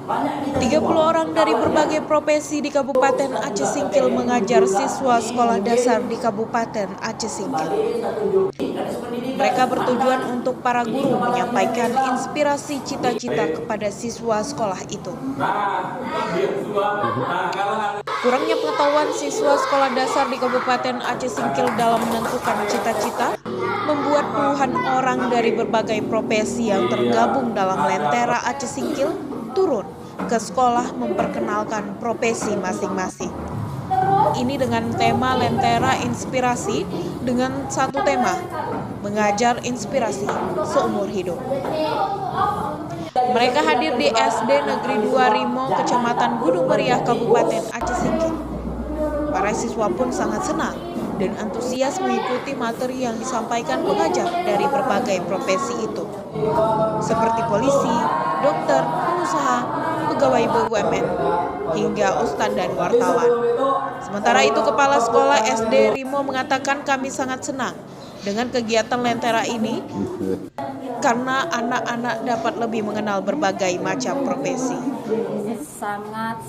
30 orang dari berbagai profesi di Kabupaten Aceh Singkil mengajar siswa sekolah dasar di Kabupaten Aceh Singkil. Mereka bertujuan untuk para guru menyampaikan inspirasi cita-cita kepada siswa sekolah itu. Kurangnya pengetahuan siswa sekolah dasar di Kabupaten Aceh Singkil dalam menentukan cita-cita membuat puluhan orang dari berbagai profesi yang tergabung dalam Lentera Aceh Singkil turun ke sekolah memperkenalkan profesi masing-masing. Ini dengan tema Lentera Inspirasi dengan satu tema, mengajar inspirasi seumur hidup. Mereka hadir di SD Negeri 2 Rimo, Kecamatan Gunung Meriah, Kabupaten Aceh Singkil. Para siswa pun sangat senang dan antusias mengikuti materi yang disampaikan pengajar dari berbagai profesi itu, seperti polisi, dokter, pengusaha, pegawai BUMN, hingga ustadz dan wartawan. Sementara itu, Kepala Sekolah SD Rimo mengatakan kami sangat senang dengan kegiatan Lentera ini karena anak-anak dapat lebih mengenal berbagai macam profesi. Sangat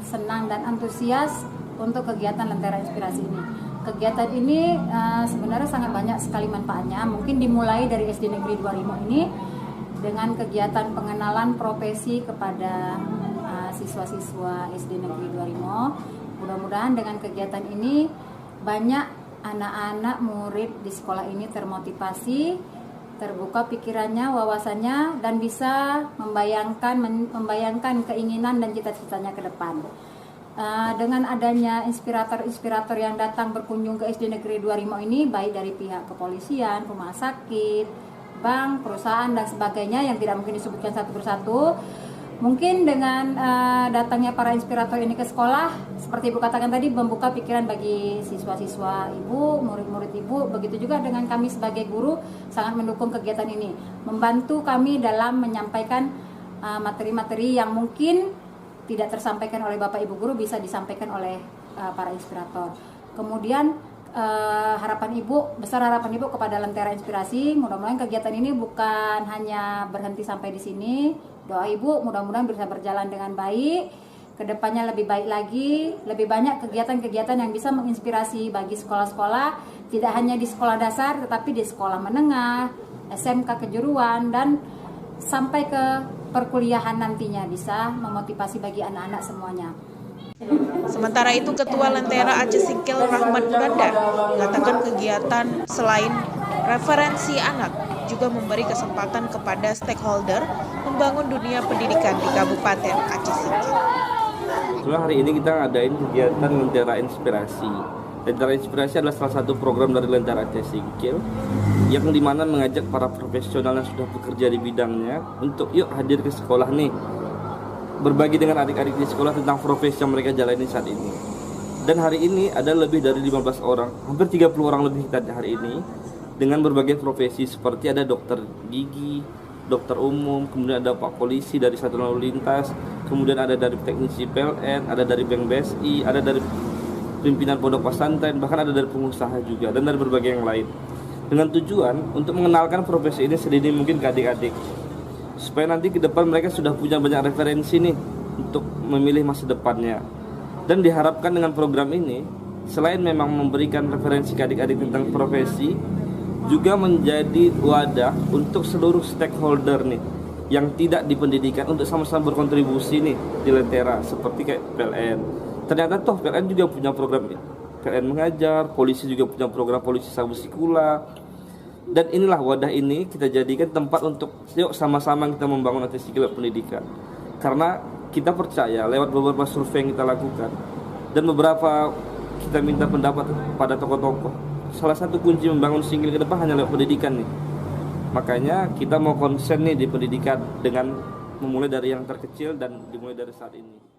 senang dan antusias untuk kegiatan Lentera Inspirasi ini. Kegiatan ini sebenarnya sangat banyak sekali manfaatnya. Mungkin dimulai dari SD Negeri 2 Rimo ini dengan kegiatan pengenalan profesi kepada siswa-siswa SD Negeri 2 Rimo. Mudah-mudahan dengan kegiatan ini banyak anak-anak murid di sekolah ini termotivasi, terbuka pikirannya, wawasannya, dan bisa membayangkan keinginan dan cita-citanya ke depan. Dengan adanya inspirator-inspirator yang datang berkunjung ke SD Negeri 2 Rimo ini, baik dari pihak kepolisian, rumah sakit, bank, perusahaan, dan sebagainya yang tidak mungkin disebutkan satu persatu. Mungkin dengan datangnya para inspirator ini ke sekolah, seperti Ibu katakan tadi, membuka pikiran bagi siswa-siswa Ibu, murid-murid Ibu. Begitu juga dengan kami sebagai guru, sangat mendukung kegiatan ini, membantu kami dalam menyampaikan materi-materi yang mungkin tidak tersampaikan oleh Bapak Ibu guru, bisa disampaikan oleh para inspirator. Kemudian harapan Ibu kepada Lentera Inspirasi, mudah-mudahan kegiatan ini bukan hanya berhenti sampai di sini. Doa Ibu mudah-mudahan bisa berjalan dengan baik, kedepannya lebih baik lagi, lebih banyak kegiatan-kegiatan yang bisa menginspirasi bagi sekolah-sekolah, tidak hanya di sekolah dasar, tetapi di sekolah menengah, SMK kejuruan, dan sampai ke perkuliahan nantinya bisa memotivasi bagi anak-anak semuanya. Sementara itu, Ketua Lentera Aceh Singkil Rahmat Munanda mengatakan kegiatan selain referensi anak juga memberi kesempatan kepada stakeholder membangun dunia pendidikan di Kabupaten Aceh Singkil. Setelah hari ini kita ngadain kegiatan Lentera Inspirasi. Lentera Inspirasi adalah salah satu program dari Lentera Aceh Singkil yang dimana mengajak para profesional yang sudah bekerja di bidangnya untuk yuk hadir ke sekolah nih, berbagi dengan adik-adik di sekolah tentang profesi yang mereka jalani saat ini. Dan hari ini ada lebih dari 15 orang, hampir 30 orang lebih kita hari ini, dengan berbagai profesi seperti ada dokter gigi, dokter umum, kemudian ada Pak Polisi dari Satuan Lalu Lintas, kemudian ada dari teknisi PLN, ada dari Bank BSI, ada dari pimpinan pondok pesantren, bahkan ada dari pengusaha juga, dan dari berbagai yang lain. Dengan tujuan untuk mengenalkan profesi ini sedini mungkin ke adik-adik, supaya nanti ke depan mereka sudah punya banyak referensi nih untuk memilih masa depannya. Dan diharapkan dengan program ini, selain memang memberikan referensi ke adik-adik tentang profesi, juga menjadi wadah untuk seluruh stakeholder nih yang tidak di pendidikan untuk sama-sama berkontribusi nih di Lentera, seperti kayak PLN. Ternyata toh PLN juga punya program PLN mengajar, polisi juga punya program polisi Sabu Sikula. Dan inilah wadah ini kita jadikan tempat untuk yuk sama-sama kita membangun Aceh Singkil pendidikan. Karena kita percaya lewat beberapa survei yang kita lakukan dan beberapa kita minta pendapat pada tokoh-tokoh, salah satu kunci membangun Singkil ke depan hanya lewat pendidikan nih. Makanya kita mau konsen nih di pendidikan dengan memulai dari yang terkecil dan dimulai dari saat ini.